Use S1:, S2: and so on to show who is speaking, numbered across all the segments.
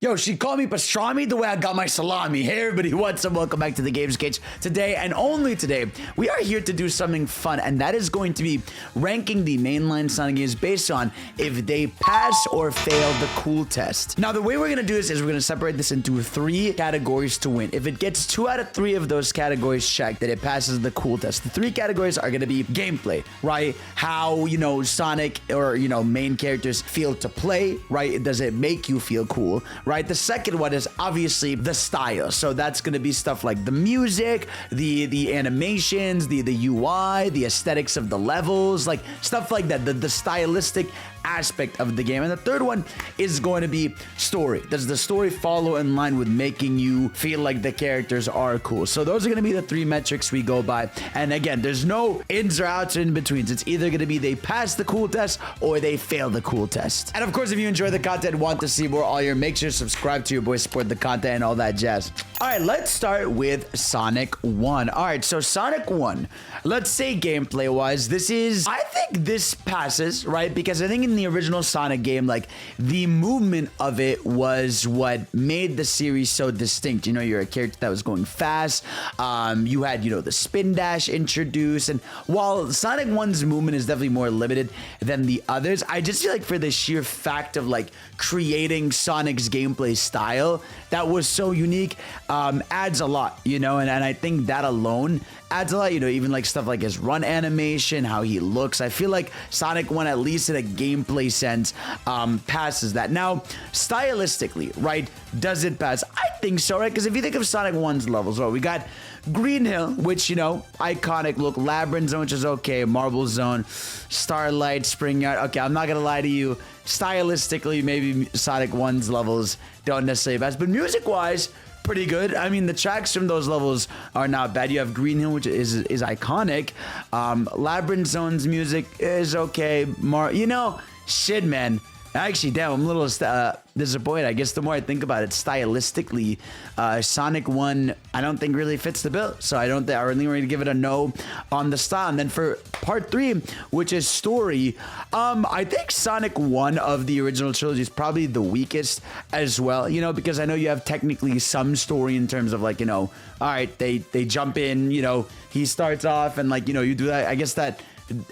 S1: Yo, she called me pastrami the way I got my salami. Hey everybody, what's up? Welcome back to the Games Cage. Today, and only today, we are here to do something fun, and that is going to be ranking the mainline Sonic games based on if they pass or fail the cool test. Now, the way we're gonna do this is we're gonna separate this into 3 categories to win. If it gets 2 out of 3 of those categories checked, then it passes the cool test. The 3 categories are gonna be gameplay, right? How, Sonic or, main characters feel to play, right? Does it make you feel cool, right? The second one is obviously the style. So that's going to be stuff like the music, the animations, the UI, the aesthetics of the levels, like stuff like that, the stylistic aspect of the game. And the third one is going to be story. Does the story follow in line with making you feel like the characters are cool? So those are going to be the 3 metrics we go by. And again, there's no ins or outs or in betweens. It's either going to be they pass the cool test or they fail the cool test. And of course, if you enjoy the content, want to see more all year, make sure to subscribe to your boy, support the content and all that jazz. All right, let's start with Sonic 1. All right, so Sonic 1, let's say gameplay wise, I think this passes, right? Because I think in the original Sonic game, like the movement of it was what made the series so distinct. You're a character that was going fast. You had, the spin dash introduced. And while Sonic 1's movement is definitely more limited than the others, I just feel like for the sheer fact of like creating Sonic's gameplay style that was so unique, adds a lot, and I think that alone adds a lot, even like stuff like his run animation, how he looks. I feel like Sonic 1, at least in a gameplay sense, passes that. Now, stylistically, right, does it pass? I think so, right? Because if you think of Sonic 1's levels, well, we got Green Hill, which, iconic look, Labyrinth Zone, which is okay, Marble Zone, Starlight, Spring Yard. Okay, I'm not gonna lie to you, stylistically, maybe Sonic 1's levels don't necessarily pass, but music-wise, pretty good. I mean, the tracks from those levels are not bad. You have Green Hill, which is iconic. Labyrinth Zone's music is okay. Shit, man. Actually, damn, I'm a little disappointed. I guess the more I think about it, stylistically, Sonic 1, I don't think really fits the bill. So I really want to give it a no on the style. And then for part 3, which is story, I think Sonic 1 of the original trilogy is probably the weakest as well, because I know you have technically some story in terms of like, all right, they jump in, he starts off and like, you do that. I guess that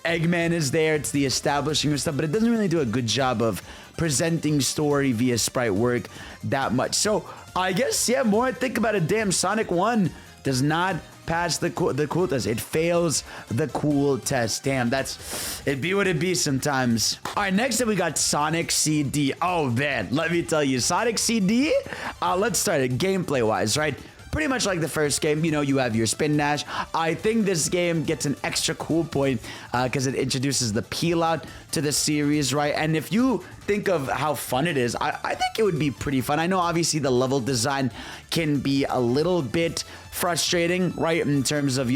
S1: Eggman is there, it's the establishing of stuff, but it doesn't really do a good job of presenting story via sprite work that much. So I guess, yeah, more I think about it, damn, Sonic 1 does not pass the cool test. It fails the cool test. Damn, it be what it be sometimes. All right, next up we got Sonic CD. Oh man, let me tell you, Sonic CD, let's start it gameplay wise, right? Pretty much like the first game, you have your spin dash. I think this game gets an extra cool point because it introduces the peel out to the series, right? And if you think of how fun it is, I think it would be pretty fun. I know obviously the level design can be a little bit frustrating, right? In terms of,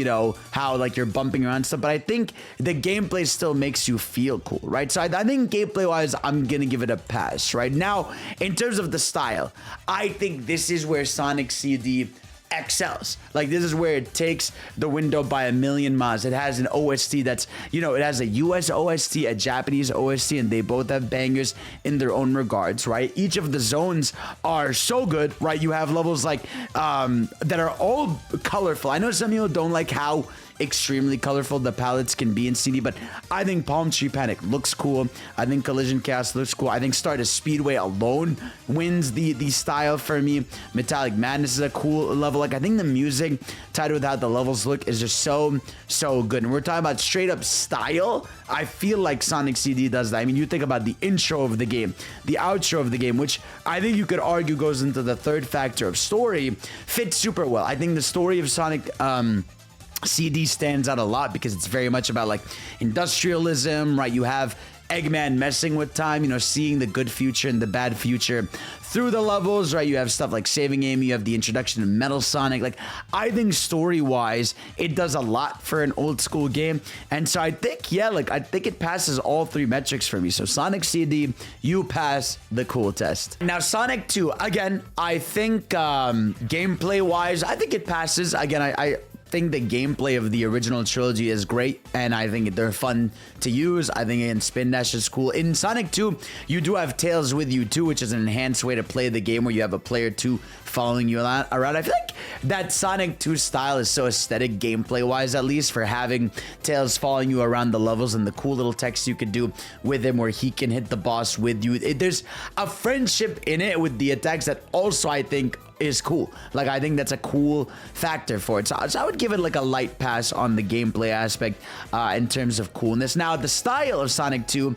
S1: how like you're bumping around stuff, but I think the gameplay still makes you feel cool, right? So I think gameplay wise, I'm gonna give it a pass, right? Now, in terms of the style, I think this is where Sonic CD excels. Like, this is where it takes the window by a million miles. It has an OST that's, it has a US OST, a Japanese OST, and they both have bangers in their own regards, right? Each of the zones are so good, right? You have levels like, that are all colorful. I know some people don't like how extremely colorful the palettes can be in CD, but I think Palm Tree Panic looks cool. I think Collision Chaos looks cool. I think Stardust Speedway alone wins the style for me. Metallic Madness is a cool level. Like, I think the music tied with how the levels look is just so good. And we're talking about straight up style. I feel like Sonic CD does that. I mean, you think about the intro of the game, the outro of the game, which I think you could argue goes into the third factor of story, fits super well. I think the story of Sonic CD stands out a lot because it's very much about like industrialism, right? You have Eggman messing with time, seeing the good future and the bad future through the levels, right? You have stuff like Saving Amy, you have the introduction of Metal Sonic. Like, I think story-wise, it does a lot for an old school game. And so I think, yeah, I think it passes all 3 metrics for me. So Sonic CD, you pass the cool test. Now, Sonic 2, again, I think gameplay-wise, I think it passes. Again, I think the gameplay of the original trilogy is great, and I think they're fun to use. I think in Spin Dash is cool. In Sonic 2, you do have Tails with you too, which is an enhanced way to play the game where you have a player 2 following you around. I feel like that Sonic 2 style is so aesthetic, gameplay-wise at least, for having Tails following you around the levels and the cool little text you could do with him where he can hit the boss with you. There's a friendship in it with the attacks that also I think is cool. Like, I think that's a cool factor for it. So I would give it like a light pass on the gameplay aspect in terms of coolness. Now, the style of Sonic 2,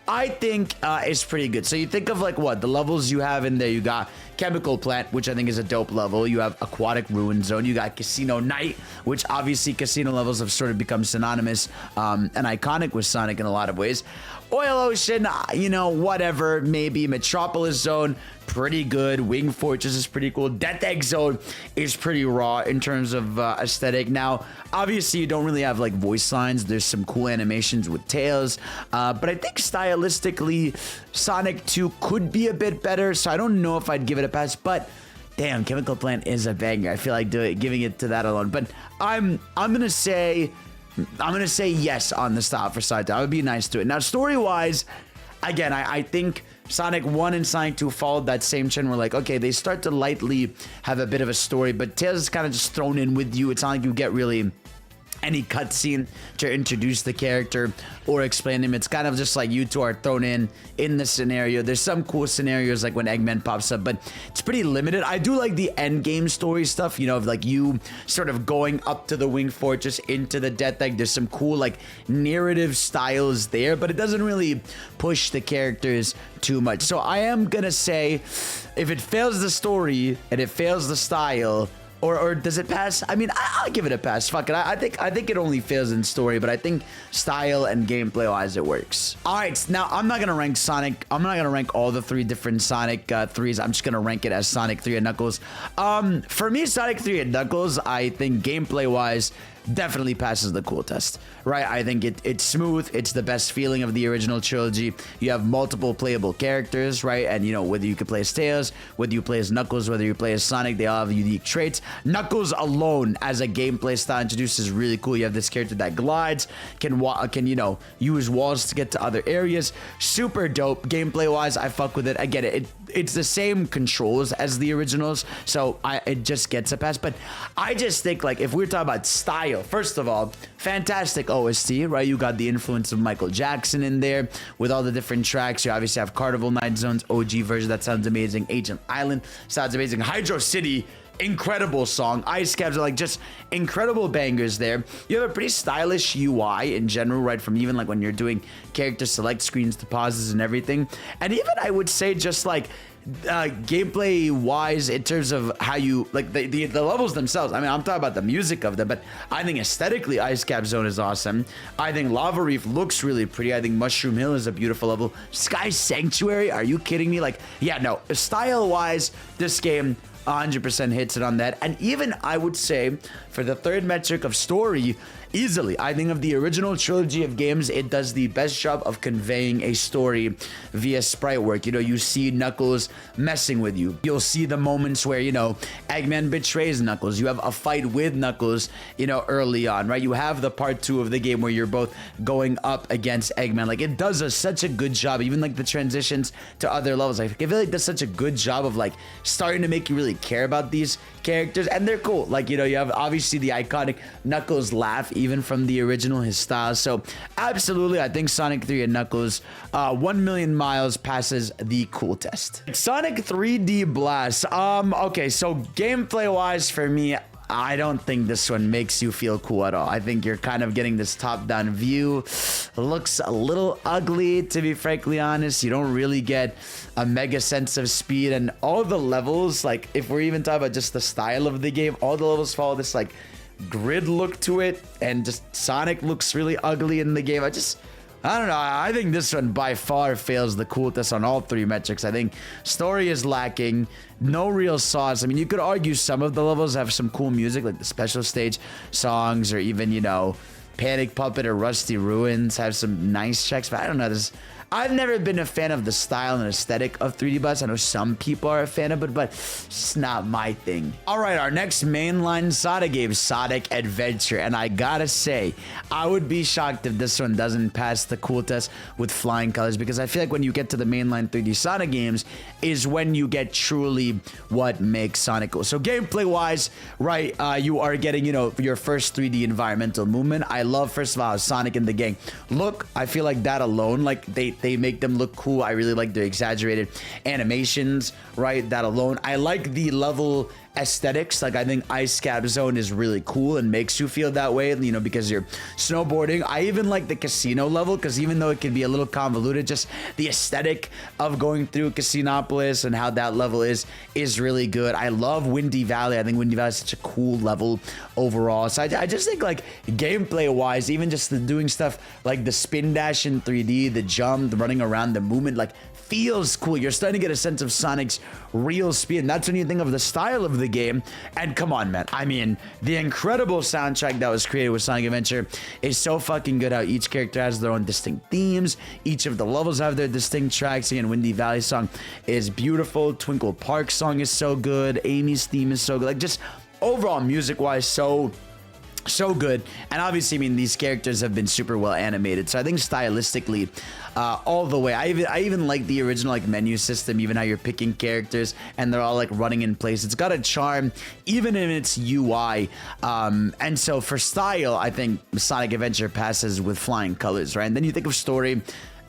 S1: I think is pretty good. So you think of like what the levels you have in there. You got Chemical Plant, which I think is a dope level. You have Aquatic Ruin Zone. You got Casino Night, which obviously casino levels have sort of become synonymous and iconic with Sonic in a lot of ways. Oil Ocean, you know, whatever, maybe. Metropolis Zone, pretty good. Wing Fortress is pretty cool. Death Egg Zone is pretty raw in terms of aesthetic. Now, obviously, you don't really have like voice lines. There's some cool animations with Tails, but I think stylistically, Sonic 2 could be a bit better. So I don't know if I'd give it a pass, but damn, Chemical Plant is a banger. I feel like giving it to that alone. But I'm gonna say yes on the style for Sonic 2. I would be nice to it. Now, story-wise, again, I think Sonic 1 and Sonic 2 followed that same trend where, like, okay, they start to lightly have a bit of a story, but Tails is kind of just thrown in with you. It's not like you get really any cutscene to introduce the character or explain him. It's kind of just like you two are thrown in the scenario. There's some cool scenarios like when Eggman pops up, but it's pretty limited. I do like the end game story stuff, you know, of like you sort of going up to the Wing Fortress into the Death Egg. There's some cool like narrative styles there, but it doesn't really push the characters too much. So I am gonna say if it fails the story and it fails the style, or does it pass? I mean, I'll give it a pass. Fuck it. I think it only fails in story, but I think style and gameplay wise it works. All right, now I'm not gonna rank Sonic. I'm not gonna rank all the 3 different Sonic 3s. I'm just gonna rank it as Sonic 3 and Knuckles. For me, Sonic 3 and Knuckles, I think gameplay wise definitely passes the cool test, right? I think it's smooth. It's the best feeling of the original trilogy. You have multiple playable characters, right? And, you know, whether you could play as Tails, whether you play as Knuckles, whether you play as Sonic, they all have unique traits. Knuckles alone as a gameplay style introduced is really cool. You have this character that glides, can you know, use walls to get to other areas. Super dope. Gameplay-wise, I fuck with it. I get it. It's the same controls as the originals, so it just gets a pass. But I just think, like, if we're talking about style, first of all, fantastic OST, right? You got the influence of Michael Jackson in there with all the different tracks. You obviously have Carnival Night Zone's OG version. That sounds amazing. Agent Island sounds amazing. Hydro City, incredible song. Ice Caps are like just incredible bangers there. You have a pretty stylish UI in general, right? From even like when you're doing character select screens to pauses and everything. And even I would say just like gameplay wise in terms of how you like the levels themselves. I mean, I'm talking about the music of them, but I think aesthetically Ice Cap Zone is awesome. I think Lava Reef looks really pretty. I think Mushroom Hill is a beautiful level. Sky Sanctuary, are you kidding me? Like, yeah, no, style wise this game 100% hits it on that. And even I would say for the third metric of story, easily, I think of the original trilogy of games, it does the best job of conveying a story via sprite work. You know, you see Knuckles messing with you. You'll see the moments where, you know, Eggman betrays Knuckles. You have a fight with Knuckles, you know, early on, right? You have the part 2 of the game where you're both going up against Eggman. Like, it does such a good job. Even like the transitions to other levels, I feel like it does such a good job of like starting to make you really care about these characters, and they're cool. Like, you know, you have obviously the iconic Knuckles laugh even from the original, his style. So absolutely, I think Sonic 3 and Knuckles 1 million miles passes the cool test. Sonic 3D Blast. Okay, so gameplay wise for me, I don't think this one makes you feel cool at all. I think you're kind of getting this top-down view. Looks a little ugly, to be frankly honest. You don't really get a mega sense of speed, and all the levels, like if we're even talking about just the style of the game, all the levels follow this like grid look to it, and just Sonic looks really ugly in the game. I don't know. I think this one by far fails the cool test on all 3 metrics. I think story is lacking. No real sauce. I mean, you could argue some of the levels have some cool music, like the special stage songs, or even, you know, Panic Puppet or Rusty Ruins have some nice checks, but I don't know. I've never been a fan of the style and aesthetic of 3D Bus. I know some people are a fan of it, but it's not my thing. All right, our next mainline Sonic game, Sonic Adventure. And I gotta say, I would be shocked if this one doesn't pass the cool test with flying colors, because I feel like when you get to the mainline 3D Sonic games is when you get truly what makes Sonic cool. So gameplay wise, right, you are getting, your first 3D environmental movement. I love, first of all, how Sonic and the gang look. I feel like that alone, like they make them look cool. I really like their exaggerated animations, right? That alone. I like the level aesthetics. Like, I think Ice Cap Zone is really cool and makes you feel that way, because you're snowboarding. I even like the casino level, because even though it can be a little convoluted, just the aesthetic of going through Casinopolis and how that level is really good. I love Windy Valley. I think Windy Valley is such a cool level overall. So I just think, like, gameplay wise, even just doing stuff like the spin dash in 3D, the jump, the running around, the movement, like, feels cool. You're starting to get a sense of Sonic's real speed, and that's when you think of the style of the game. And come on, man, I mean, the incredible soundtrack that was created with Sonic Adventure is so fucking good. How each character has their own distinct themes, each of the levels have their distinct tracks. Again, Windy Valley song is beautiful, Twinkle Park song is so good, Amy's theme is so good. Like, just overall music wise, so good. And obviously, I mean, these characters have been super well animated, so I think stylistically, all the way. I even like the original, like, menu system, even how you're picking characters and they're all, like, running in place. It's got a charm even in its UI. And so for style, I think Sonic Adventure passes with flying colors, right? And then you think of story.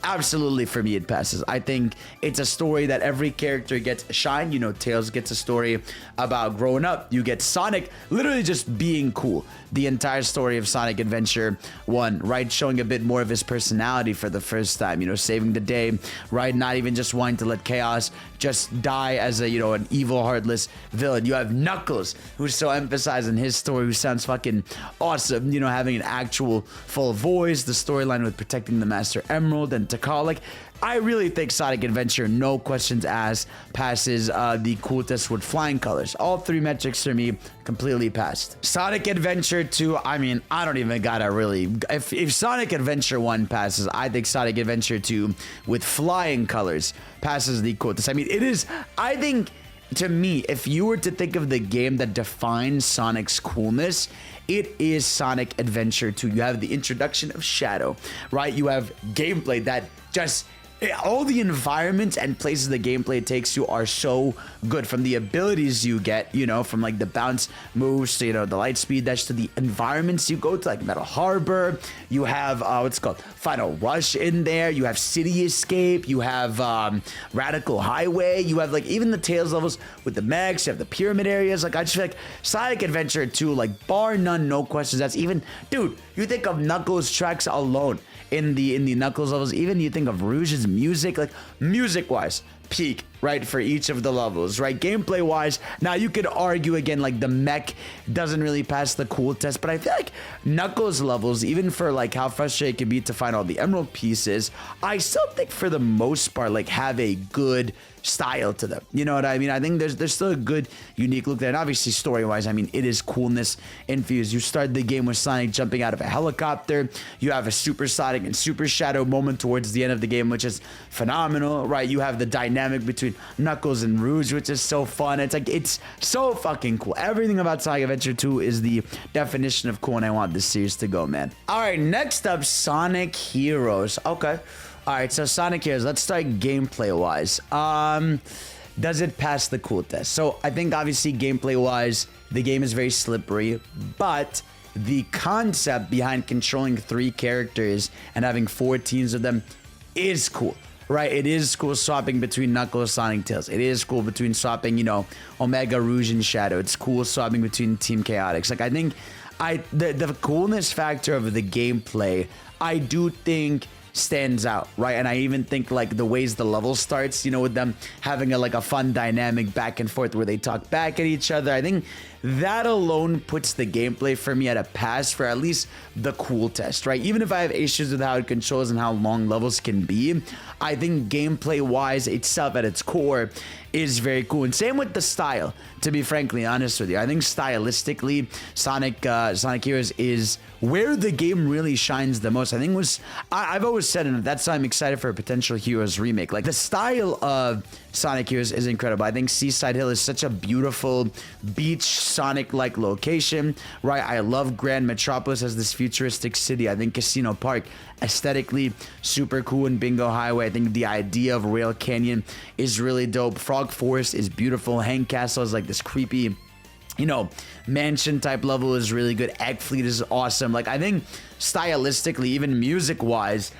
S1: Absolutely, for me, it passes. I think it's a story that every character gets a shine. Tails gets a story about growing up. You get Sonic literally just being cool. The entire story of Sonic Adventure 1, right? Showing a bit more of his personality for the first time. Saving the day, right? Not even just wanting to let Chaos just die as a, an evil, heartless villain. You have Knuckles, who's so emphasizing his story, who sounds fucking awesome. Having an actual full voice, the storyline with protecting the Master Emerald and Tikal. Like, I really think Sonic Adventure, no questions asked, passes the cool test with flying colors. All three metrics for me completely passed. Sonic Adventure 2, I mean, I don't even gotta really. If Sonic Adventure 1 passes, I think Sonic Adventure 2 with flying colors passes the cool test. I mean, it is, I think, to me, if you were to think of the game that defines Sonic's coolness, it is Sonic Adventure 2. You have the introduction of Shadow, right? You have gameplay that just, all the environments and places the gameplay takes you are so good, from the abilities you get, from like the bounce moves to, the light speed dash, to the environments you go to, like Metal Harbor. You have, what's it called? Final Rush in there. You have City Escape. You have Radical Highway. You have, like, even the Tails levels with the mechs. You have the pyramid areas. Like, I just feel like Sonic Adventure 2, like, bar none, no questions. That's even, dude, you think of Knuckles tracks alone in the Knuckles levels. Even you think of Rouge's music, like, music wise, peak, right, for each of the levels, right? Gameplay wise, now you could argue again, like, the mech doesn't really pass the cool test, but I feel like Knuckles levels, even for like how frustrating it can be to find all the emerald pieces, I still think for the most part, like, have a good style to them. You know what I mean? I think there's still a good, unique look there. And obviously, story-wise, I mean, it is coolness infused. You start the game with Sonic jumping out of a helicopter. You have a Super Sonic and Super Shadow moment towards the end of the game, which is phenomenal, right? You have the dynamic between Knuckles and Rouge, which is so fun. It's like, it's so fucking cool. Everything about Sonic Adventure 2 is the definition of cool, and I want this series to go, man. All right, next up, Sonic Heroes. Okay. All right, so Sonic Heroes, let's start gameplay-wise. Does it pass the cool test? So I think obviously gameplay-wise, the game is very slippery, but the concept behind controlling 3 characters and having 4 teams of them is cool, right? It is cool swapping between Knuckles, Sonic, Tails. It is cool between swapping, Omega, Rouge, and Shadow. It's cool swapping between Team Chaotix. Like, I think the coolness factor of the gameplay, I do think stands out, right? And I even think, like, the ways the level starts, with them having a fun dynamic back and forth where they talk back at each other. I think that alone puts the gameplay for me at a pass for at least the cool test, right? Even if I have issues with how it controls and how long levels can be, I think gameplay wise itself at its core is very cool. And same with the style, to be frankly honest with you. I think stylistically, Sonic Heroes is where the game really shines the most. I think I've always said, and that's why I'm excited for a potential Heroes remake. Like, the style of Sonic Heroes is incredible. I think Seaside Hill is such a beautiful beach Sonic-like location, right? I love Grand Metropolis as this futuristic city. I think Casino Park, aesthetically super cool, and Bingo Highway. I think the idea of Rail Canyon is really dope. Frog Forest is beautiful. Hang Castle is like this creepy, you know, mansion type level is really good. Egg Fleet is awesome. Like, I think stylistically, even music wise,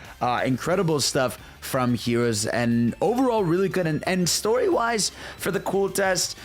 S1: incredible stuff from Heroes, and overall really good. And story wise, for the cool test,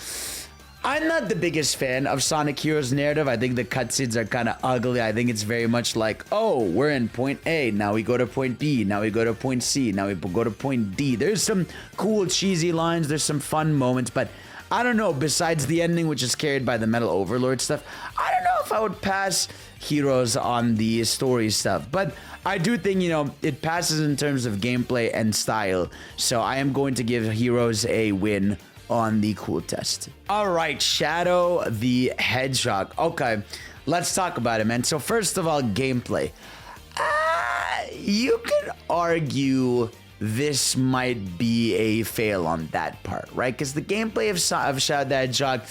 S1: I'm not the biggest fan of Sonic Heroes narrative. I think the cutscenes are kind of ugly. I think it's very much like, oh, we're in point A, now we go to point B, now we go to point C, now we go to point D. There's some cool cheesy lines, there's some fun moments, but I don't know, besides the ending, which is carried by the Metal Overlord stuff, I don't know if I would pass Heroes on the story stuff. But I do think, you know, it passes in terms of gameplay and style. So I am going to give Heroes a win on the cool test. All right, Shadow the Hedgehog. Okay, let's talk about it, man. So first of all, gameplay. You could argue this might be a fail on that part, right? Because the gameplay of Shadow the Hedgehog,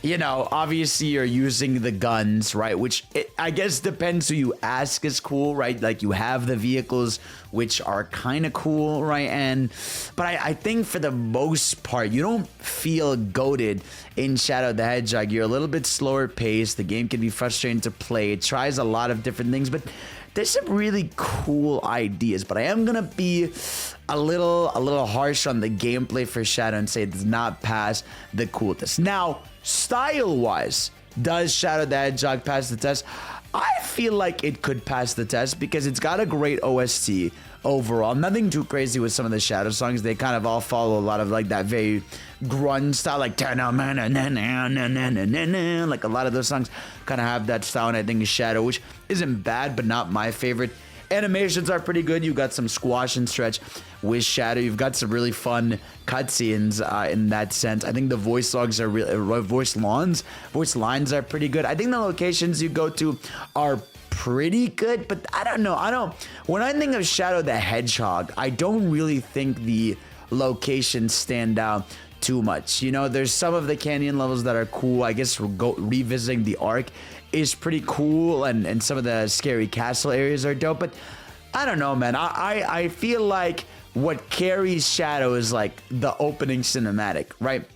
S1: you know, obviously you're using the guns, right? Which I guess depends who you ask is cool, right? Like, you have the vehicles, which are kind of cool, right? But I think for the most part, you don't feel goated in Shadow the Hedgehog. You're a little bit slower paced. The game can be frustrating to play. It tries a lot of different things, but there's some really cool ideas. But I am gonna be a little harsh on the gameplay for Shadow and say it does not pass the cool test. Now, style-wise, does Shadow the Hedgehog pass the test? I feel like it could pass the test because it's got a great OST overall. Nothing too crazy with some of the Shadow songs. They kind of all follow a lot of like that very grunge style, like like a lot of those songs kind of have that style, and I think Shadow, which isn't bad but not my favorite. Animations are pretty good. You've got some squash and stretch with Shadow. You've got some really fun cutscenes in that sense. I think the voice logs are voice lines are pretty good. I think the locations you go to are pretty good, but I don't know. When I think of Shadow the Hedgehog, I don't really think the locations stand out too much. You know, there's some of the canyon levels that are cool. I guess revisiting the Ark is pretty cool, and some of the scary castle areas are dope, but I don't know, man. I feel like what carries Shadow is like the opening cinematic, right?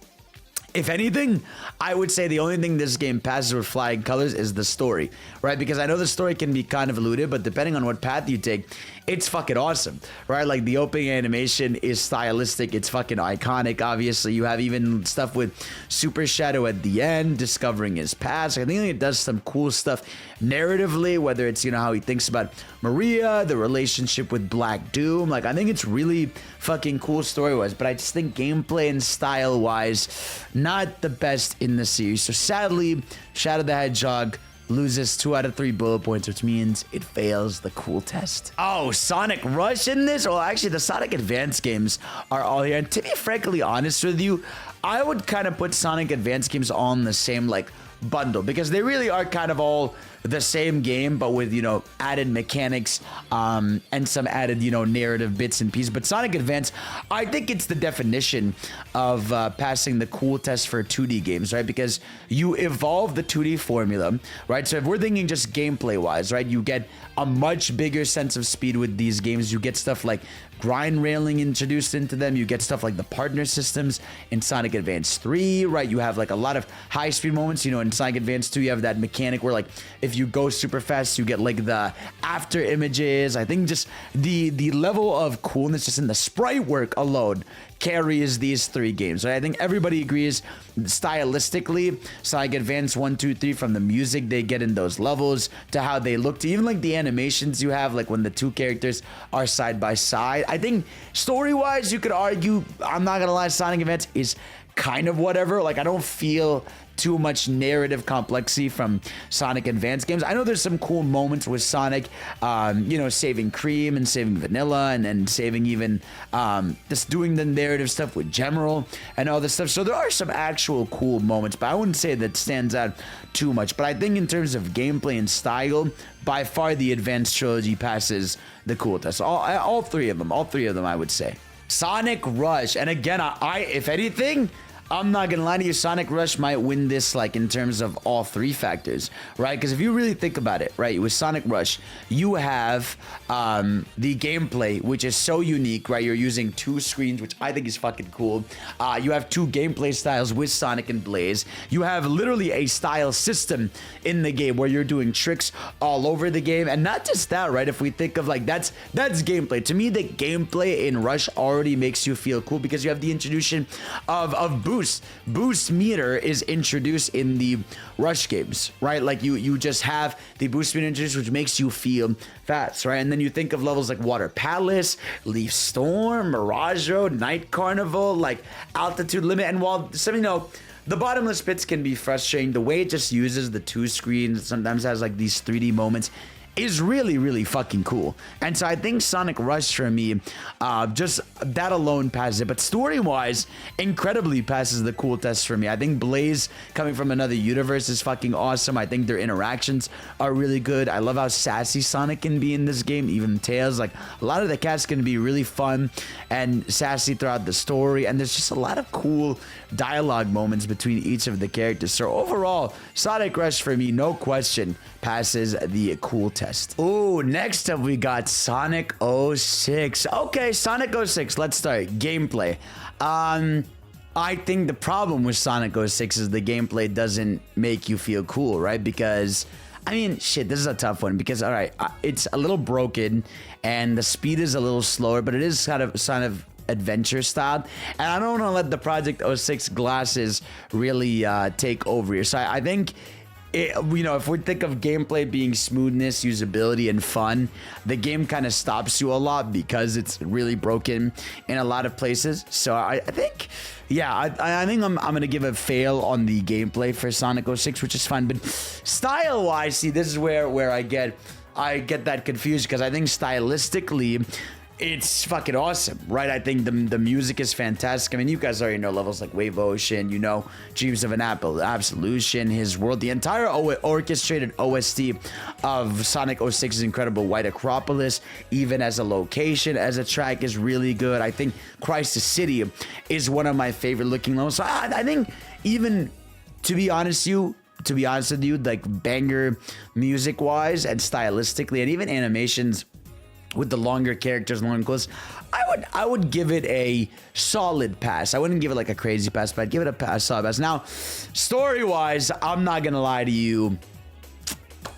S1: If anything, I would say the only thing this game passes with flying colors is the story, right? Because I know the story can be kind of eluded, but depending on what path you take, it's fucking awesome, right? Like, the opening animation is stylistic. It's fucking iconic. Obviously, you have even stuff with Super Shadow at the end, discovering his past. I think it does some cool stuff narratively, whether it's, you know, how he thinks about Maria, the relationship with Black Doom. Like, I think it's really fucking cool story-wise, but I just think gameplay and style-wise, not the best in the series. So sadly, Shadow the Hedgehog loses 2 out of 3 bullet points, which means it fails the cool test. Oh, Sonic Rush in this? Well, actually, the Sonic Advance games are all here. And to be frankly honest with you, I would kind of put Sonic Advance games all in the same, like, bundle, because they really are kind of all the same game, but with, you know, added mechanics and some added, you know, narrative bits and pieces. But Sonic Advance, I think it's the definition of passing the cool test for 2D games, right? Because you evolve the 2D formula, right? So if we're thinking just gameplay wise, right, you get a much bigger sense of speed with these games. You get stuff like grind railing introduced into them. You get stuff like the partner systems in Sonic Advance 3, right? You have like a lot of high speed moments. You know, in Sonic Advance 2, you have that mechanic where, like, if you go super fast, you get like the after images. I think just the level of coolness just in the sprite work alone carries these 3 games, right? I think everybody agrees stylistically, Sonic Advance 1, 2, 3, from the music they get in those levels to how they look, to even like the animations you have, like when the 2 characters are side by side. I think story-wise, you could argue, I'm not gonna lie, Sonic Advance is kind of whatever. Like, I don't feel too much narrative complexity from Sonic Advance games. I know there's some cool moments with Sonic, you know, saving Cream and saving Vanilla and saving even just doing the narrative stuff with General and all this stuff. So there are some actual cool moments, but I wouldn't say that stands out too much. But I think in terms of gameplay and style, by far the Advance trilogy passes the cool test. All three of them, I would say. Sonic Rush, and again, I if anything, I'm not gonna lie to you, Sonic Rush might win this, like, in terms of all three factors, right? Because if you really think about it, right, with Sonic Rush, you have the gameplay, which is so unique, right? You're using two screens, which I think is fucking cool. You have two gameplay styles with Sonic and Blaze. You have literally a style system in the game where you're doing tricks all over the game, and not just that, right? If we think of, like, that's gameplay. To me, the gameplay in Rush already makes you feel cool because you have the introduction of Boost meter is introduced in the Rush games, right? Like you just have the boost meter introduced, which makes you feel fast, right? And then you think of levels like Water Palace, Leaf Storm, Mirage Road, Night Carnival, like Altitude Limit. And while some, you know, the bottomless pits can be frustrating, the way it just uses the two screens, sometimes has like these 3D moments, is really, really fucking cool. And so I think Sonic Rush for me, just that alone passes it. But story-wise, incredibly passes the cool test for me. I think Blaze coming from another universe is fucking awesome. I think their interactions are really good. I love how sassy Sonic can be in this game. Even Tails, like a lot of the cast can be really fun and sassy throughout the story. And there's just a lot of cool dialogue moments between each of the characters. So overall, Sonic Rush for me, no question, passes the cool test. Oh, next up we got Sonic 06. Okay, Sonic 06, let's start. Gameplay. I think the problem with Sonic 06 is the gameplay doesn't make you feel cool, right? Because, I mean, shit, this is a tough one because, all right, it's a little broken and the speed is a little slower, but it is kind of adventure style, and I don't want to let the Project 06 glasses really take over here. So I think you know, if we think of gameplay being smoothness, usability, and fun, the game kind of stops you a lot because it's really broken in a lot of places. So I think, yeah, I think I'm gonna give a fail on the gameplay for Sonic 06, which is fun. But style-wise, see, this is where I get that confused because I think stylistically, it's fucking awesome, right? I think the music is fantastic. I mean, you guys already know levels like Wave Ocean, you know, Dreams of an Apple, Absolution, His World. The entire orchestrated OST of Sonic 06 is incredible. White Acropolis, even as a location, as a track, is really good. I think Crisis City is one of my favorite looking levels. So I think even, to be honest with you, like banger music-wise and stylistically, and even animations, with the longer characters, longer clothes, I would give it a solid pass. I wouldn't give it like a crazy pass, but I'd give it a solid pass. Now, story-wise, I'm not gonna lie to you,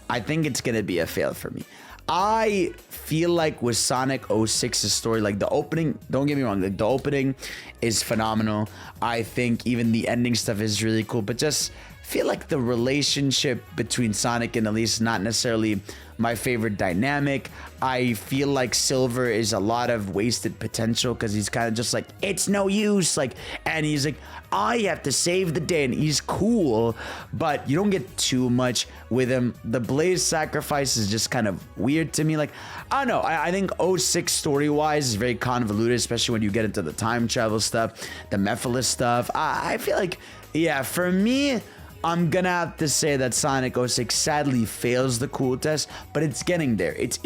S1: I think it's gonna be a fail for me. I feel like with Sonic 06's story, like the opening, don't get me wrong, like the opening is phenomenal. I think even the ending stuff is really cool, but just feel like the relationship between Sonic and Elise is not necessarily my favorite dynamic. I feel like Silver is a lot of wasted potential because he's kind of just like, it's no use, like, and he's like, I have to save the day, and he's cool, but you don't get too much with him. The Blaze sacrifice is just kind of weird to me. Like, I don't know, I think 06 story-wise is very convoluted, especially when you get into the time travel stuff, the Mephiles stuff. I feel like, yeah, for me, I'm gonna have to say that Sonic 06 sadly fails the cool test, but it's getting there. It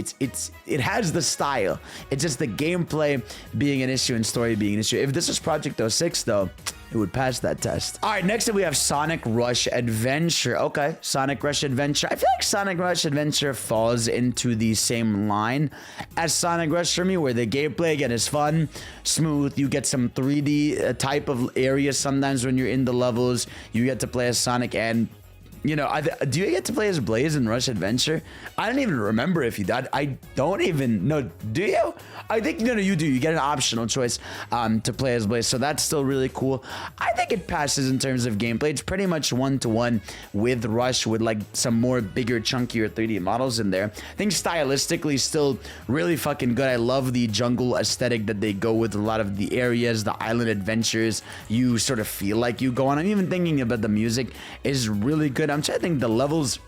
S1: has the style. It's just the gameplay being an issue and story being an issue. If this was Project 06 though, it would pass that test. All right, next up we have Sonic Rush Adventure. Okay, Sonic Rush Adventure. I feel like Sonic Rush Adventure falls into the same line as Sonic Rush for me, where the gameplay, again, is fun, smooth. You get some 3D type of areas sometimes when you're in the levels. You get to play as Sonic and You know, do you get to play as Blaze in Rush Adventure? I don't even remember if you did. I don't even know. Do you? I think, no, you do. You get an optional choice to play as Blaze. So that's still really cool. I think it passes in terms of gameplay. It's pretty much 1-to-1 with Rush, with like some more bigger, chunkier 3D models in there. I think stylistically still really fucking good. I love the jungle aesthetic that they go with. A lot of the areas, the island adventures, you sort of feel like you go on. I'm even thinking about the music is really good. I'm trying to think the levels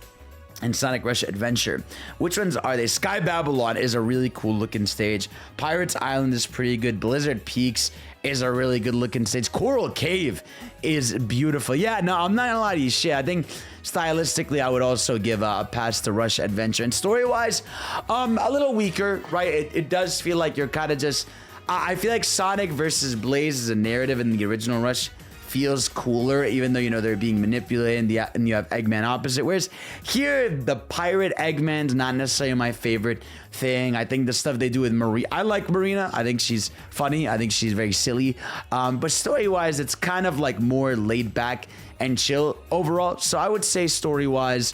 S1: in Sonic Rush Adventure. Which ones are they? Sky Babylon is a really cool looking stage. Pirates Island is pretty good. Blizzard Peaks is a really good looking stage. Coral Cave is beautiful. Yeah, no, I'm not gonna lie to you, shit. I think stylistically, I would also give a pass to Rush Adventure. And story-wise, a little weaker, right? It does feel like you're kind of just... I feel like Sonic versus Blaze as a narrative in the original Rush feels cooler, even though, you know, they're being manipulated and you have Eggman opposite. Whereas here, the pirate Eggman's not necessarily my favorite thing. I think the stuff they do with Marina, I like Marina. I think she's funny. I think she's very silly. But story-wise, it's kind of like more laid back and chill overall. So I would say story-wise,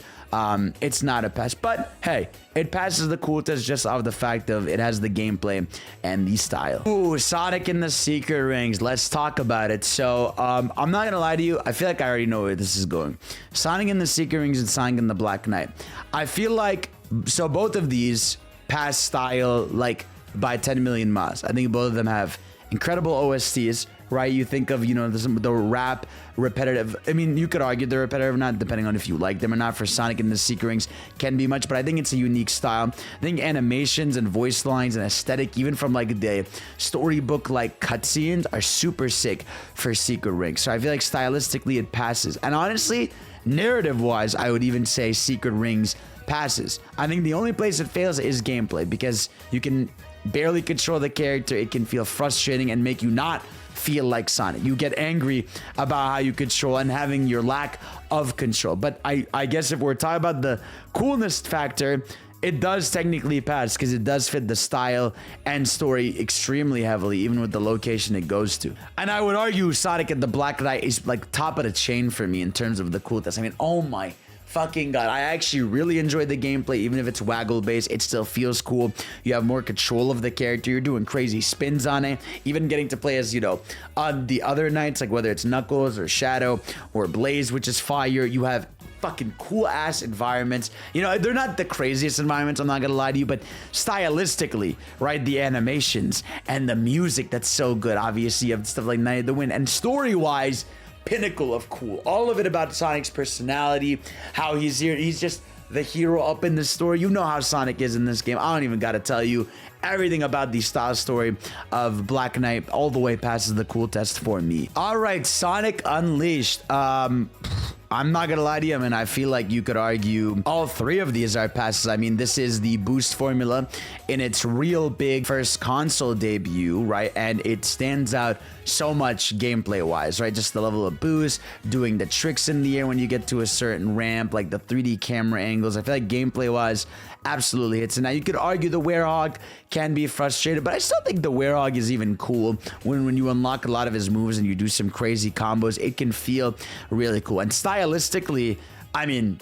S1: it's not a pass, but hey, it passes the cool test just off the fact of it has the gameplay and the style. Ooh, Sonic in the Secret Rings. Let's talk about it. So, I'm not gonna lie to you. I feel like I already know where this is going. Sonic in the Secret Rings and Sonic in the Black Knight. I feel like, so both of these pass style like by 10 million miles. I think both of them have incredible OSTs, right? You think of, you know, the rap, repetitive. I mean, you could argue they're repetitive or not, depending on if you like them or not. For Sonic and the Secret Rings can be much, but I think it's a unique style. I think animations and voice lines and aesthetic, even from like the storybook like cutscenes, are super sick for Secret Rings. So I feel like stylistically it passes. And honestly, narrative-wise, I would even say Secret Rings passes. I think the only place it fails is gameplay, because you can barely control the character. It can feel frustrating and make you not feel like Sonic. You get angry about how you control and having your lack of control. But I guess if we're talking about the coolness factor, it does technically pass because it does fit the style and story extremely heavily, even with the location it goes to. And I would argue Sonic and the Black Knight is like top of the chain for me in terms of the coolness. I mean, oh my fucking god, I actually really enjoyed the gameplay. Even if it's waggle based, it still feels cool. You have more control of the character. You're doing crazy spins on it. Even getting to play as, you know, on the other nights, like whether it's Knuckles or Shadow or Blaze, which is fire. You have fucking cool ass environments. You know, they're not the craziest environments, I'm not gonna lie to you, but stylistically, right, the animations and the music, that's so good. Obviously you have stuff like Night of the Wind, and story wise, pinnacle of cool. All of it about Sonic's personality, how he's here. He's just the hero up in the story. You know how Sonic is in this game. I don't even gotta tell you. Everything about the style story of Black Knight all the way passes the cool test for me. All right, Sonic Unleashed. I'm not gonna lie to you, I mean, I feel like you could argue all three of these are passes. I mean, this is the boost formula in its real big first console debut, right? And it stands out so much gameplay wise, right? Just the level of boost, doing the tricks in the air when you get to a certain ramp, like the 3D camera angles. I feel like gameplay wise, absolutely hits. And now you could argue the Werehog can be frustrated, but I still think the Werehog is even cool. When you unlock a lot of his moves and you do some crazy combos, it can feel really cool. And stylistically, I mean,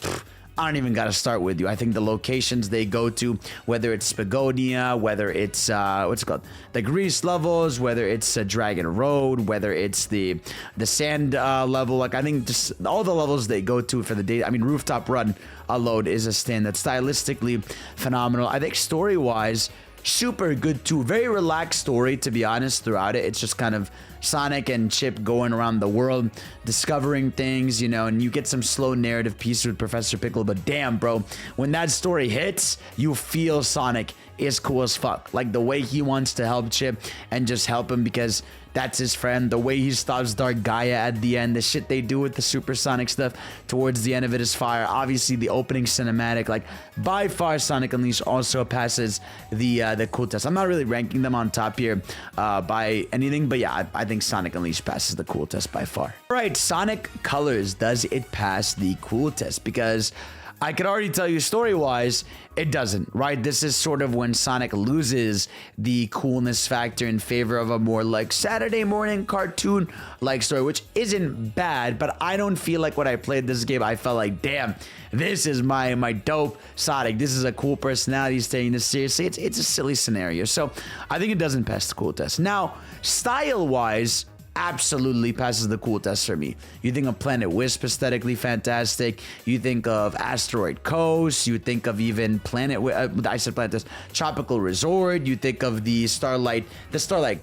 S1: I don't even got to start with you. I think the locations they go to, whether it's Spagonia, whether it's what's it called, the Grease levels, whether it's Dragon Road, whether it's the sand level, like I think just all the levels they go to for the day. I mean, Rooftop Run alone is a stand that's stylistically phenomenal. I think story wise, super good too. Very relaxed story, to be honest, throughout it. It's just kind of Sonic and Chip going around the world, discovering things, you know, and you get some slow narrative pieces with Professor Pickle, but damn, bro, when that story hits, you feel Sonic is cool as fuck. Like the way he wants to help Chip and just help him because that's his friend. The way he stops Dark Gaia at the end, the shit they do with the supersonic stuff towards the end of it is fire. Obviously, the opening cinematic, like by far, Sonic Unleashed also passes the cool test. I'm not really ranking them on top here by anything, but yeah, I think Sonic Unleashed passes the cool test by far. All right, Sonic Colors, does it pass the cool test? Because I could already tell you story-wise, it doesn't, right? This is sort of when Sonic loses the coolness factor in favor of a more like Saturday morning cartoon-like story, which isn't bad, but I don't feel like when I played this game, I felt like, damn, this is my dope Sonic. This is a cool personality he's taking this seriously. It's a silly scenario. So I think it doesn't pass the cool test. Now, style-wise, absolutely passes the cool test for me. You think of Planet Wisp, aesthetically fantastic. You think of Asteroid Coast. You think of even I said Planet Test, Tropical Resort. You think of the Starlight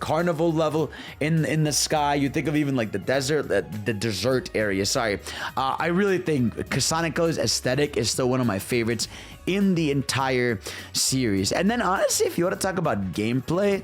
S1: Carnival level in the sky. You think of even like the desert area. Sorry, I really think Sonic Colors aesthetic is still one of my favorites in the entire series. And then honestly, if you want to talk about gameplay,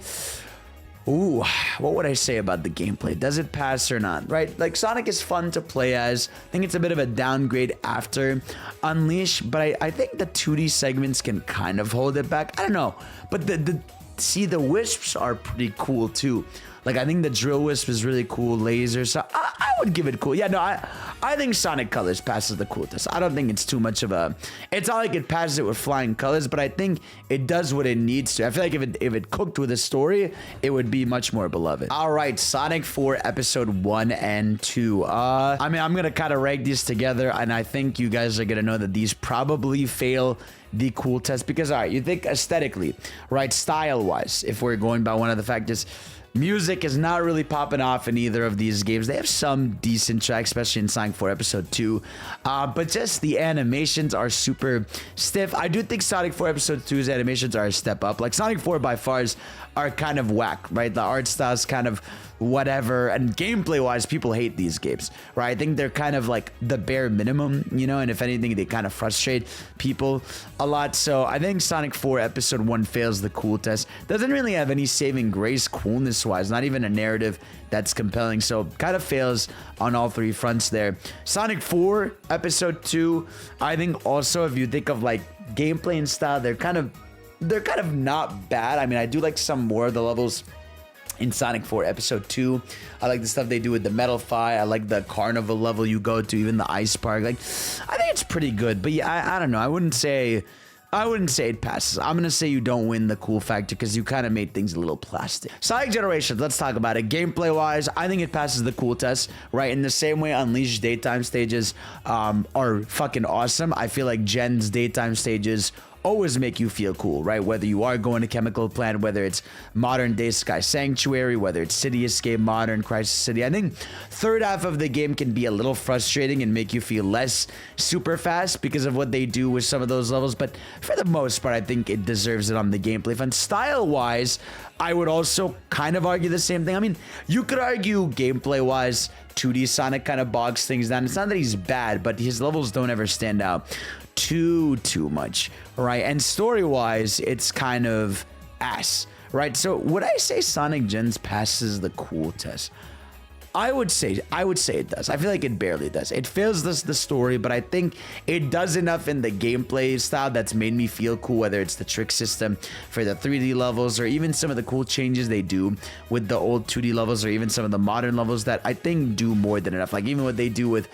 S1: ooh, what would I say about the gameplay? Does it pass or not, right? Like, Sonic is fun to play as. I think it's a bit of a downgrade after Unleash, but I think the 2D segments can kind of hold it back. I don't know, but the Wisps are pretty cool too. Like, I think the Drill Wisp is really cool. Laser, so I would give it cool. Yeah, no, I think Sonic Colors passes the cool test. I don't think it's too much of a... It's not like it passes it with flying colors, but I think it does what it needs to. I feel like if it cooked with a story, it would be much more beloved. All right, Sonic 4 Episode 1 and 2. I mean, I'm going to kind of rank these together, and I think you guys are going to know that these probably fail the cool test because, all right, you think aesthetically, right, style-wise, if we're going by one of the factors... Music is not really popping off in either of these games. They have some decent tracks, especially in Sonic 4 Episode 2. But just the animations are super stiff. I do think Sonic 4 Episode 2's animations are a step up. Like, Sonic 4 by far are kind of whack, right? The art style's kind of whatever. And gameplay-wise, people hate these games, right? I think they're kind of like the bare minimum, you know? And if anything, they kind of frustrate people a lot. So I think Sonic 4 Episode 1 fails the cool test. Doesn't really have any saving grace coolness-wise. Not even a narrative that's compelling. So kind of fails on all three fronts there. Sonic 4 Episode 2, I think also if you think of like gameplay and style, they're kind of not bad. I mean, I do like some more of the levels in Sonic 4 Episode 2. I like the stuff they do with the Metal Fight. I like the carnival level you go to, even the ice park. Like, I think it's pretty good. But yeah, I don't know. I wouldn't say it passes. I'm going to say you don't win the cool factor because you kind of made things a little plastic. Sonic Generations, let's talk about it. Gameplay-wise, I think it passes the cool test, right? In the same way Unleashed daytime stages are fucking awesome. I feel like Gen's daytime stages always make you feel cool, right? Whether you are going to Chemical Plant, whether it's modern day Sky Sanctuary, whether it's City Escape, Modern Crisis City. I think third half of the game can be a little frustrating and make you feel less super fast because of what they do with some of those levels. But for the most part, I think it deserves it on the gameplay front. Style-wise, I would also kind of argue the same thing. I mean, you could argue gameplay-wise, 2D Sonic kind of bogs things down. It's not that he's bad, but his levels don't ever stand out too much, right? And story-wise, it's kind of ass, right? So would I say Sonic Gens passes the cool test? I would say it does. I feel like it barely does. It fails the story, but I think it does enough in the gameplay style that's made me feel cool, whether it's the trick system for the 3D levels or even some of the cool changes they do with the old 2D levels or even some of the modern levels that I think do more than enough. Like even what they do with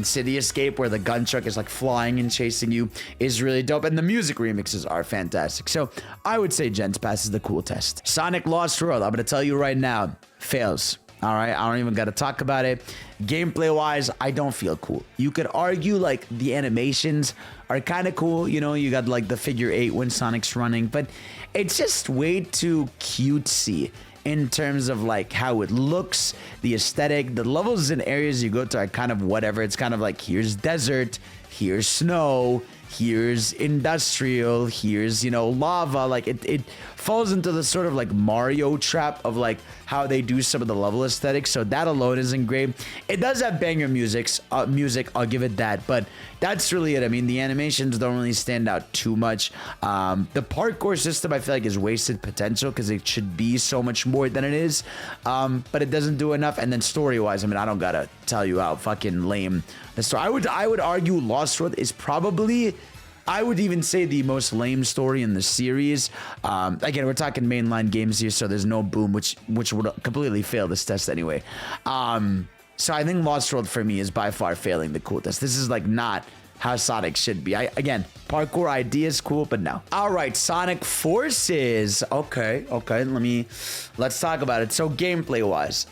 S1: City Escape where the gun truck is like flying and chasing you is really dope. And the music remixes are fantastic. So I would say Gens passes the cool test. Sonic Lost World, I'm going to tell you right now, fails. All right, I don't even got to talk about it. Gameplay-wise, I don't feel cool. You could argue, like, the animations are kind of cool. You know, you got, like, the figure 8 when Sonic's running. But it's just way too cutesy in terms of, like, how it looks, the aesthetic. The levels and areas you go to are kind of whatever. It's kind of like, here's desert, here's snow, here's industrial, here's, you know, lava. Like it falls into the sort of like Mario trap of like how they do some of the level aesthetics. So that alone isn't great. It does have banger music, I'll give it that, but that's really it. I mean, the animations don't really stand out too much. The parkour system I feel like is wasted potential because it should be so much more than it is, but it doesn't do enough. And then story wise, I mean, I don't gotta tell you how fucking lame the story. I would argue Lost World is probably, I would even say, the most lame story in the series. Again, we're talking mainline games here, so there's no boom, which would completely fail this test anyway. So I think Lost World for me is by far failing the cool test. This is like not how Sonic should be. Again, parkour idea is cool, but no. All right, Sonic Forces. Okay. Let's talk about it. So gameplay wise,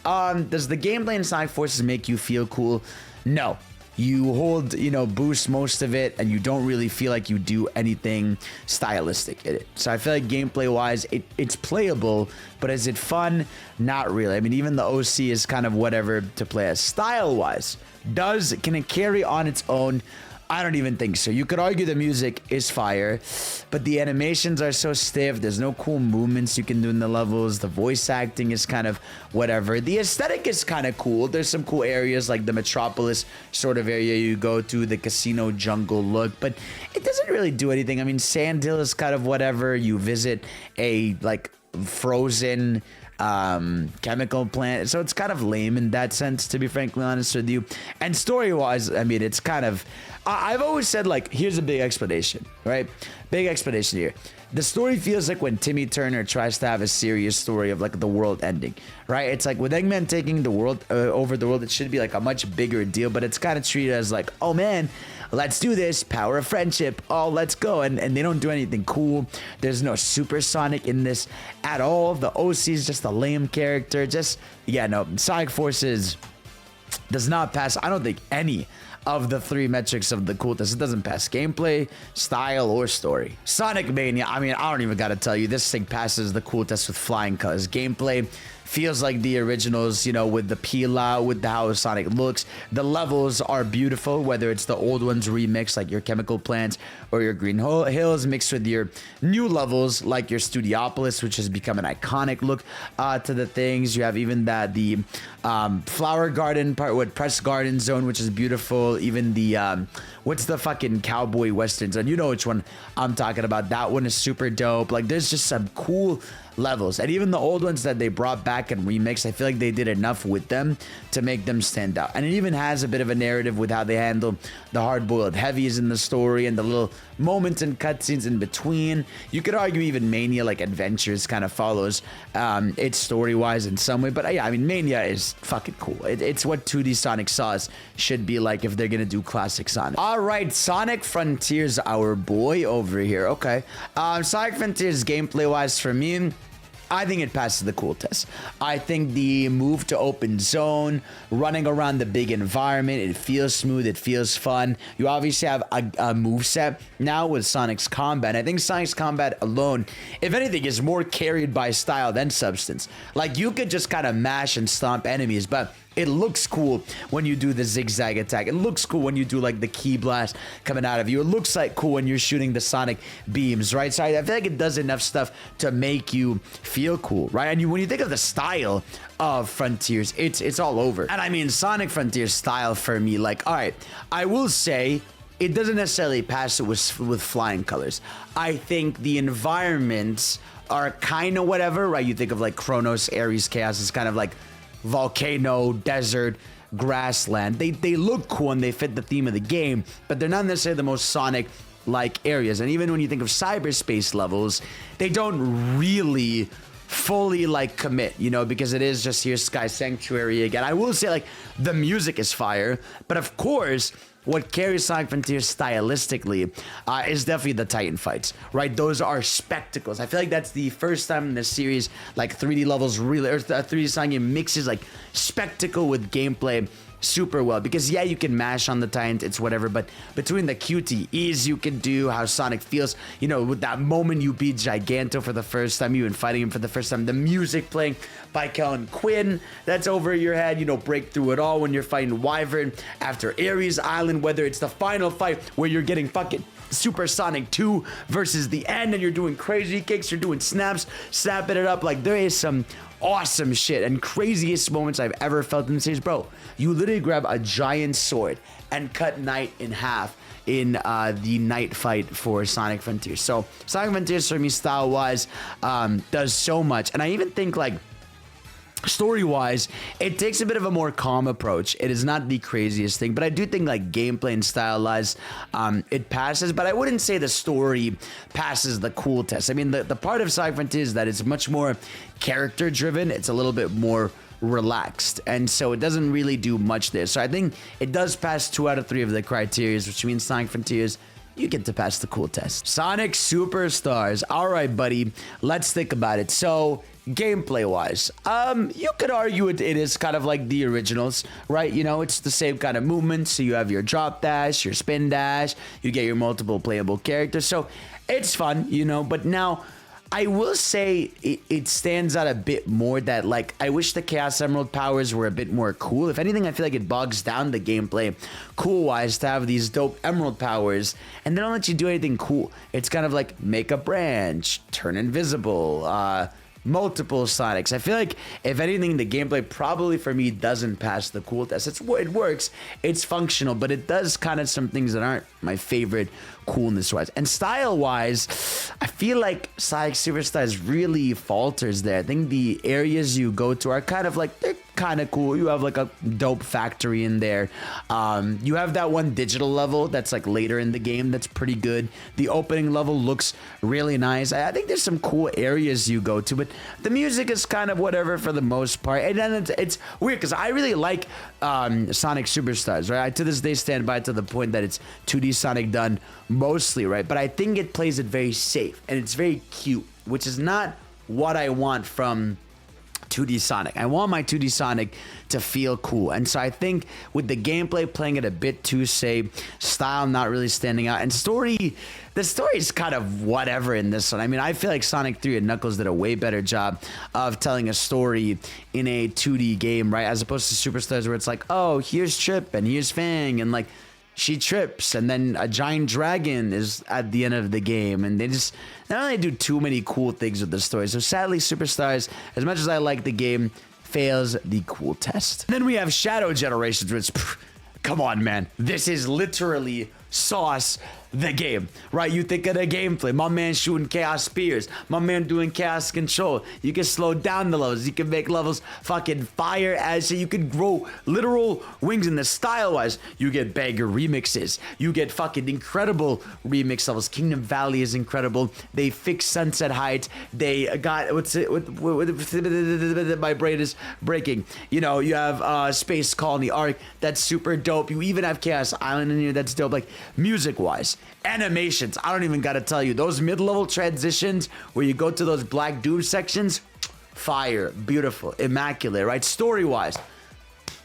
S1: does the gameplay in Sonic Forces make you feel cool? No. You hold, boost most of it, and you don't really feel like you do anything stylistic in it. So I feel like gameplay-wise, it's playable, but is it fun? Not really. I mean, even the OC is kind of whatever to play as. Style-wise, can it carry on its own? I don't even think so. You could argue the music is fire, but the animations are so stiff. There's no cool movements you can do in the levels. The voice acting is kind of whatever. The aesthetic is kind of cool. There's some cool areas like the Metropolis sort of area you go to, the casino jungle look, but it doesn't really do anything. I mean, Sand Hill is kind of whatever. You visit a like frozen chemical plant, so it's kind of lame in that sense, to be frankly honest with you. And story wise, I mean, it's kind of, I've always said, like, here's a big explanation, right? Big explanation here. The story feels like when Timmy Turner tries to have a serious story of like the world ending, right? It's like with Eggman taking the world over the world, it should be like a much bigger deal, but it's kind of treated as like, oh man, let's do this, power of friendship, oh, let's go. And they don't do anything cool. There's no Super Sonic in this at all. The OC is just a lame character. Sonic Forces does not pass, I don't think, any of the three metrics of the cool test. It doesn't pass gameplay, style, or story. Sonic Mania, I mean, I don't even gotta tell you, this thing passes the cool test with flying colors. Gameplay feels like the originals, with the peel out, with how Sonic looks. The levels are beautiful, whether it's the old ones remixed, like your chemical plants, or your green hills mixed with your new levels, like your Studiopolis, which has become an iconic look to the things. You have even the flower garden part with Press Garden Zone, which is beautiful. Even the what's the fucking cowboy western zone? You know which one I'm talking about. That one is super dope. Like, there's just some cool levels, and even the old ones that they brought back and remixed, I feel like they did enough with them to make them stand out. And it even has a bit of a narrative with how they handle the hard-boiled heavies in the story and the little moments and cutscenes in between. You could argue even Mania, like Adventures, kind of follows its story-wise in some way, but yeah, I mean, Mania is fucking cool. It's what 2D Sonic Sauce should be like if they're gonna do classic Sonic. All right, Sonic Frontiers, our boy over here. Okay, Sonic Frontiers gameplay-wise for me, I think it passes the cool test. I think the move to open zone, running around the big environment, it feels smooth, it feels fun. You obviously have a moveset now with Sonic's combat. I think Sonic's combat alone, if anything, is more carried by style than substance. Like, you could just kind of mash and stomp enemies, but it looks cool when you do the zigzag attack. It looks cool when you do like the key blast coming out of you. It looks like cool when you're shooting the sonic beams, right? So I feel like it does enough stuff to make you feel cool, right? And when you think of the style of Frontiers, it's all over. And I mean, Sonic Frontiers style for me, like, all right, I will say it doesn't necessarily pass it with flying colors. I think the environments are kind of whatever, right? You think of like Chronos, Ares, Chaos, it's kind of like volcano, desert, grassland. They look cool and they fit the theme of the game, but they're not necessarily the most Sonic like areas. And even when you think of cyberspace levels, they don't really fully like commit, because it is just here Sky Sanctuary again. I will say, like, the music is fire, but of course what carries Sonic Frontiers stylistically is definitely the Titan fights, right? Those are spectacles. I feel like that's the first time in the series, like 3D levels really, or 3D Sonic game mixes like spectacle with gameplay super well, because yeah, you can mash on the Titans, it's whatever, but between the QTEs you can do, how Sonic feels, with that moment you beat Giganto for the first time, you and fighting him for the first time, the music playing by Kellen Quinn, that's over your head, break through it all when you're fighting Wyvern after Ares Island, whether it's the final fight where you're getting fucking Super Sonic 2 versus the end and you're doing crazy kicks, you're doing snaps, snapping it up, like there is some awesome shit and craziest moments I've ever felt in the series. Bro, you literally grab a giant sword and cut Knight in half in the night fight for Sonic Frontiers. So Sonic Frontiers for me style-wise does so much, and I even think like story-wise, it takes a bit of a more calm approach. It is not the craziest thing, but I do think like gameplay and style-wise, it passes, but I wouldn't say the story passes the cool test. I mean, the part of Sonic Frontiers is that it's much more character-driven. It's a little bit more relaxed, and so it doesn't really do much there. So I think it does pass 2 out of 3 of the criteria, which means Sonic Frontiers, you get to pass the cool test. Sonic Superstars. All right, buddy. Let's think about it. So, gameplay-wise, you could argue it is kind of like the originals, right? You know, it's the same kind of movements. So you have your drop dash, your spin dash. You get your multiple playable characters. So it's fun, you know. But now, I will say it stands out a bit more that, like, I wish the Chaos Emerald powers were a bit more cool. If anything, I feel like it bogs down the gameplay cool-wise to have these dope Emerald powers, and they don't let you do anything cool. It's kind of like make a branch, turn invisible, multiple Sonics. I feel like, if anything, the gameplay probably for me doesn't pass the cool test. It works, it's functional, but it does kind of some things that aren't my favorite coolness-wise. And style-wise, I feel like Sonic Superstars really falters there. I think the areas you go to are kind of like, they're kind of cool. You have like a dope factory in there. You have that one digital level that's like later in the game that's pretty good. The opening level looks really nice. I think there's some cool areas you go to, but the music is kind of whatever for the most part. And then it's weird because I really like Sonic Superstars, right? I to this day stand by to the point that it's 2D Sonic done mostly, right? But I think it plays it very safe and it's very cute, which is not what I want from 2D Sonic. I want my 2D Sonic to feel cool. And so I think with the gameplay playing it a bit too safe, style not really standing out, and the story is kind of whatever in this one. I mean, I feel like Sonic 3 and Knuckles did a way better job of telling a story in a 2D game, right? As opposed to Superstars where it's like, oh, here's Trip and here's Fang, and like, she trips, and then a giant dragon is at the end of the game, and they don't really do too many cool things with the story. So sadly, Superstars, as much as I like the game, fails the cool test. Then we have Shadow Generations, which, come on, man. This is literally sauce the game, right? You think of the gameplay. My man shooting Chaos Spears. My man doing Chaos Control. You can slow down the levels. You can make levels fucking fire as you can grow literal wings in the style-wise. You get banger remixes. You get fucking incredible remix levels. Kingdom Valley is incredible. They fixed Sunset Heights. They got, my brain is breaking. You know, you have Space Colony Arc. That's super dope. You even have Chaos Island in here. That's dope. Like, music-wise. Animations, I don't even gotta tell you. Those mid-level transitions where you go to those Black Doom sections, fire, beautiful, immaculate, right? Story-wise,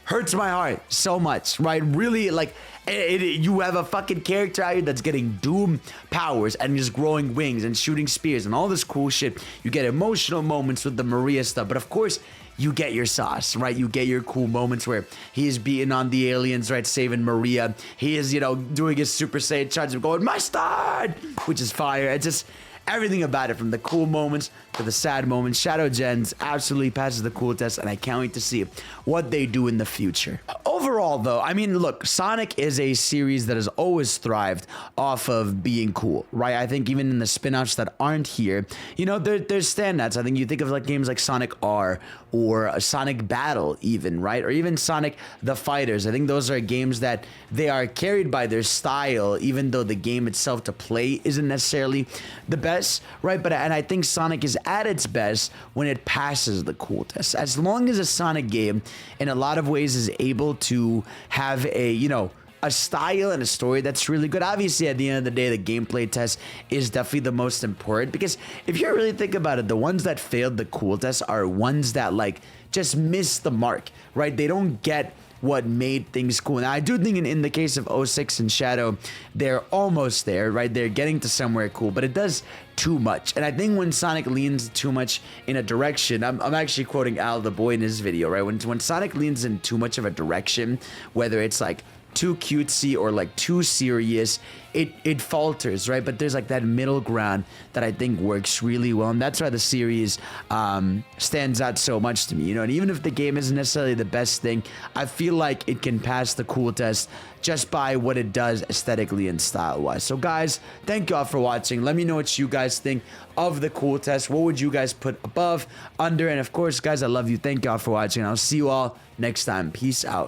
S1: hurts my heart so much, right? Really, like, you have a fucking character out here that's getting Doom powers and just growing wings and shooting spears and all this cool shit. You get emotional moments with the Maria stuff, but of course, you get your sauce, right? You get your cool moments where he is beating on the aliens, right? Saving Maria. He is, you know, doing his Super Saiyan charge of going, Mustard! Which is fire. It's just everything about it, from the cool moments to the sad moments. Shadow Gens absolutely passes the cool test, and I can't wait to see what they do in the future. Overall, though, I mean, look, Sonic is a series that has always thrived off of being cool, right? I think even in the spin-offs that aren't here, you know, there's standouts. I think you think of like games like Sonic R or Sonic Battle even, right? Or even Sonic the Fighters. I think those are games that they are carried by their style, even though the game itself to play isn't necessarily the best, right? And I think Sonic is at its best when it passes the cool test. As long as a Sonic game, in a lot of ways, is able to have a, you know, a style and a story that's really good. Obviously, at the end of the day, the gameplay test is definitely the most important, because if you really think about it, the ones that failed the cool test are ones that like just miss the mark, right? They don't get what made things cool. Now, I do think in the case of 06 and Shadow, they're almost there, right? They're getting to somewhere cool, but it does too much. And I think when Sonic leans too much in a direction, I'm actually quoting Al the Boy in his video, right? When Sonic leans in too much of a direction, whether it's like too cutesy or like too serious, it falters, right? But there's like that middle ground that I think works really well, and that's why the series stands out so much to me, you know. And even if the game isn't necessarily the best thing, I feel like it can pass the cool test just by what it does aesthetically and style-wise. So guys, thank you all for watching. Let me know what you guys think of the cool test. What would you guys put above, under, and of course, guys, I love you. Thank you all for watching. I'll see you all next time. Peace out.